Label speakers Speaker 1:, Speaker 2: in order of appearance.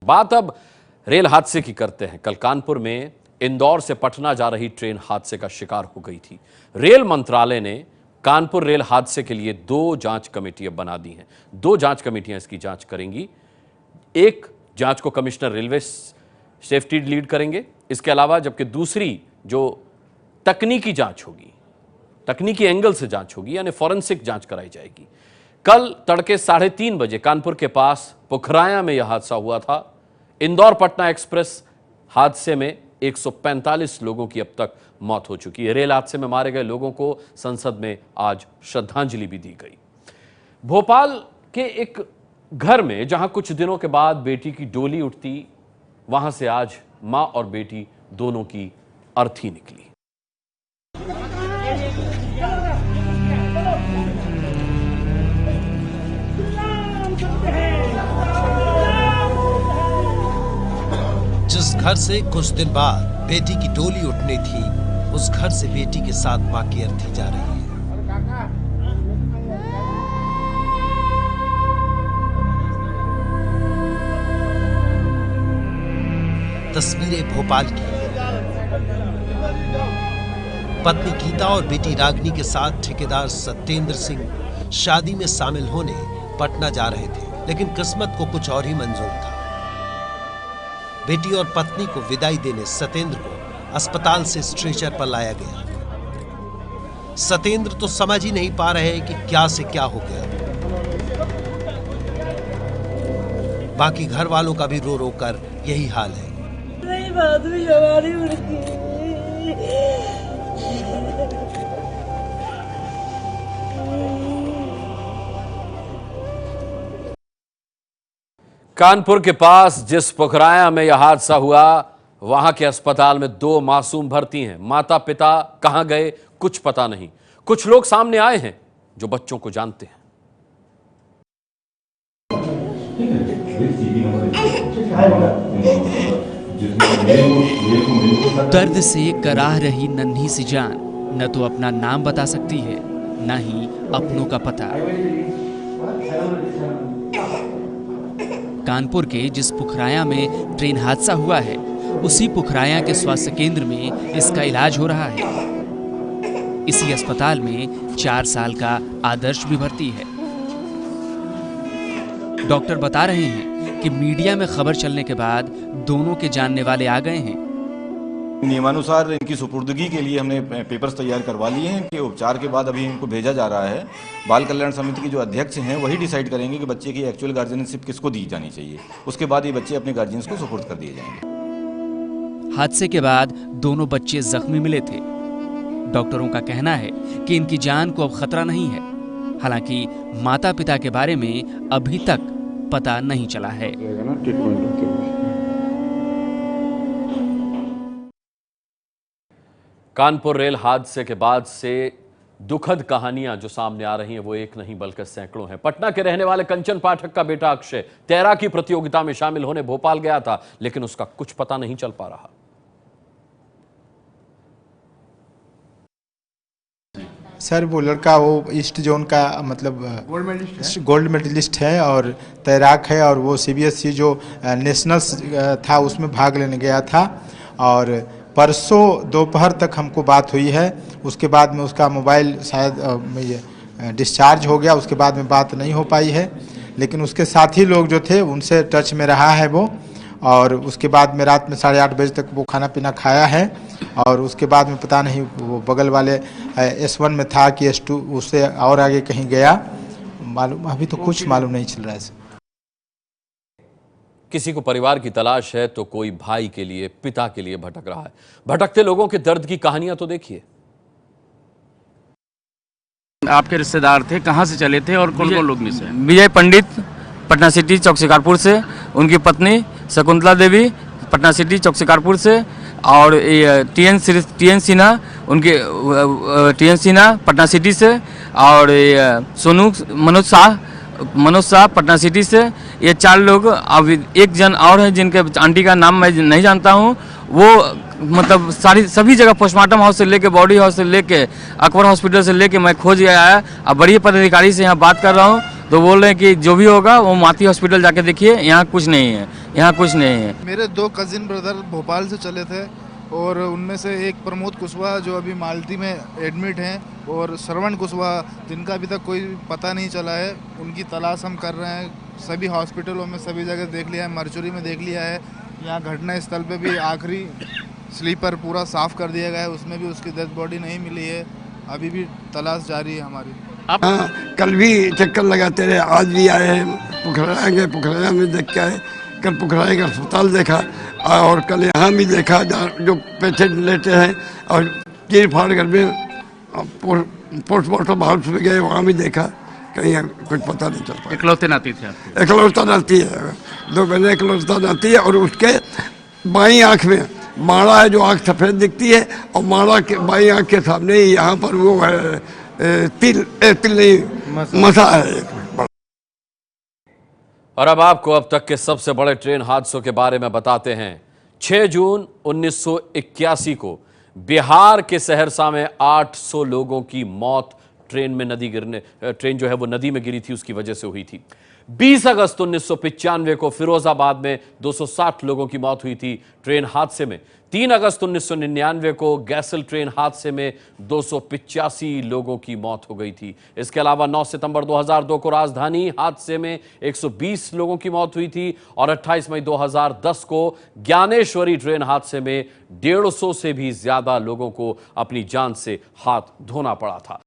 Speaker 1: बात अब रेल हादसे की करते हैं। कल कानपुर में इंदौर से पटना जा रही ट्रेन हादसे का शिकार हो गई थी। रेल मंत्रालय ने कानपुर रेल हादसे के लिए 2 जांच कमेटियां बना दी हैं। 2 जांच कमेटियां इसकी जांच करेंगी। एक जांच को कमिश्नर रेलवे सेफ्टी लीड करेंगे, इसके अलावा जबकि दूसरी जो तकनीकी जांच होगी, तकनीकी एंगल से जांच होगी, यानी फॉरेंसिक जांच कराई जाएगी। कल तड़के 3:30 बजे कानपुर के पास पुखराया में यह हादसा हुआ था। इंदौर पटना एक्सप्रेस हादसे में 145 लोगों की अब तक मौत हो चुकी है। रेल हादसे में मारे गए लोगों को संसद में आज श्रद्धांजलि भी दी गई। भोपाल के एक घर में जहां कुछ दिनों के बाद बेटी की डोली उठती, वहां से आज मां और बेटी दोनों की अर्थी निकली।
Speaker 2: जिस घर से कुछ दिन बाद बेटी की डोली उठनी थी, उस घर से बेटी के साथ मां की अर्थी जा रही है। तस्वीरें भोपाल की। पत्नी गीता और बेटी रागिनी के साथ ठेकेदार सत्येंद्र सिंह शादी में शामिल होने पटना जा रहे थे, लेकिन किस्मत को कुछ और ही मंजूर था। बेटी और पत्नी को विदाई देने सत्येंद्र को अस्पताल से स्ट्रेचर पर लाया गया। सत्येंद्र तो समझ ही नहीं पा रहे कि क्या से क्या हो गया। बाकी घर वालों का भी रो रो कर यही हाल है।
Speaker 3: नहीं बात भी हमारी उड़ती।
Speaker 1: कानपुर के पास जिस पुखराया में यह हादसा हुआ, वहां के अस्पताल में 2 मासूम भर्ती हैं। माता पिता कहां गए कुछ पता नहीं। कुछ लोग सामने आए हैं जो बच्चों को जानते हैं।
Speaker 4: दर्द से कराह रही नन्ही सी जान न तो अपना नाम बता सकती है, न ही अपनों का पता। कानपुर के जिस पुखराया में ट्रेन हादसा हुआ है, उसी पुखराया के स्वास्थ्य केंद्र में इसका इलाज हो रहा है। इसी अस्पताल में 4 साल का आदर्श भी भर्ती है। डॉक्टर बता रहे हैं कि मीडिया में खबर चलने के बाद दोनों के जानने वाले आ गए हैं।
Speaker 5: नियमानुसार इनकी सुपुर्दगी के लिए हमने पेपर्स तैयार करवा लिए हैं कि उपचार के बाद अभी इनको भेजा जा रहा है। बाल कल्याण समिति के जो अध्यक्ष हैं वही डिसाइड करेंगे कि बच्चे की एक्चुअल गार्जियनशिप किसको दी जानी चाहिए। उसके बाद ये बच्चे अपने गार्जियंस को सुपुर्द कर दिए जाएंगे।
Speaker 4: हादसे के बाद दोनों बच्चे जख्मी मिले थे। डॉक्टरों का कहना है कि इनकी जान को अब खतरा नहीं है। हालांकि माता पिता के बारे में अभी तक पता नहीं चला है।
Speaker 1: कानपुर रेल हादसे के बाद से दुखद कहानियां जो सामने आ रही हैं वो एक नहीं बल्कि सैकड़ों हैं। पटना के रहने वाले कंचन पाठक का बेटा अक्षय तैराकी प्रतियोगिता में शामिल होने भोपाल गया था, लेकिन उसका कुछ पता नहीं चल पा रहा।
Speaker 6: सर वो लड़का वो ईस्ट जोन का मतलब गोल्ड मेडलिस्ट है और तैराक है, और वो CBSE जो नेशनल्स था उसमें भाग लेने गया था। और परसों दोपहर तक हमको बात हुई है। उसके बाद में उसका मोबाइल शायद डिस्चार्ज हो गया, उसके बाद में बात नहीं हो पाई है। लेकिन उसके साथी लोग जो थे उनसे टच में रहा है वो, और उसके बाद में रात में 8:30 बजे तक वो खाना पीना खाया है। और उसके बाद में पता नहीं वो बगल वाले S1 में था कि S2 उससे और आगे कहीं गया, मालूम अभी तो कुछ मालूम नहीं चल रहा है।
Speaker 1: किसी को परिवार की तलाश है तो कोई भाई के लिए, पिता के लिए भटक रहा है। भटकते लोगों के दर्द की कहानियां तो देखिए।
Speaker 7: आपके रिश्तेदार थे, कहां से चले थे और कौन कौन लोग में से? विजय पंडित पटना सिटी चौक शिकारपुर से, उनकी पत्नी शकुंतला देवी पटना सिटी चौक शिकारपुर से, और TN सिन्हा उनके TN सिन्हा पटना सिटी से, और सोनू मनोज शाह पटना सिटी से। ये 4 लोग। अब एक जन और है जिनके आंटी का नाम मैं नहीं जानता हूँ। वो मतलब सभी जगह पोस्टमार्टम हाउस से लेके, बॉडी हाउस से लेके, अकबर हॉस्पिटल से लेके मैं खोज आया। अब बड़ी पदाधिकारी से यहाँ बात कर रहा हूँ तो बोल रहे हैं कि जो भी होगा वो माती हॉस्पिटल जाके देखिए, यहाँ कुछ नहीं है, यहाँ कुछ नहीं है।
Speaker 8: मेरे 2 कजिन ब्रदर भोपाल से चले थे और उनमें से एक प्रमोद कुशवाहा जो अभी मालती में एडमिट हैं और श्रवण कुशवाहा जिनका अभी तक कोई पता नहीं चला है, उनकी तलाश हम कर रहे हैं। सभी हॉस्पिटलों में सभी जगह देख लिया है, मर्चुरी में देख लिया है, यहाँ घटना स्थल पे भी आखिरी स्लीपर पूरा साफ कर दिया गया है, उसमें भी उसकी डेड बॉडी नहीं मिली है। अभी भी तलाश जारी है हमारी।
Speaker 9: हाँ, कल भी चक्कर लगाते रहे, आज भी आए हैं, पुखराया गए, पुखराया में देख के आए। कल पुखराया का अस्पताल देखा और कल यहाँ भी देखा जो पेशेंट लेते हैं, और चीर फाड़ कर में पोस्टमार्टम हाउस में गए, वहाँ भी देखा, कहीं कुछ पता नहीं चल पाया।
Speaker 7: इकलौते नाती थे आपके?
Speaker 9: इकलौता नाती है, 2 बहनें इकलौता नाती है, और उसके बाईं आँख में माड़ा है, जो आँख सफ़ेद दिखती है, और माड़ा के बाईं आँख के सामने ही यहाँ पर वो है तिल नहीं मसा है।
Speaker 1: और अब आपको अब तक के सबसे बड़े ट्रेन हादसों के बारे में बताते हैं। 6 जून 1981 को बिहार के सहरसा में 800 लोगों की मौत ट्रेन जो है वो नदी में गिरी थी, उसकी वजह से हुई थी। 20 अगस्त 1995 को फिरोजाबाद में 260 लोगों की मौत हुई थी ट्रेन हादसे में। 3 अगस्त 1999 को गैसल ट्रेन हादसे में 285 लोगों की मौत हो गई थी। इसके अलावा 9 सितंबर 2002 को राजधानी हादसे में 120 लोगों की मौत हुई थी, और 28 मई 2010 को ज्ञानेश्वरी ट्रेन हादसे में 150 से भी ज्यादा लोगों को अपनी जान से हाथ धोना पड़ा था।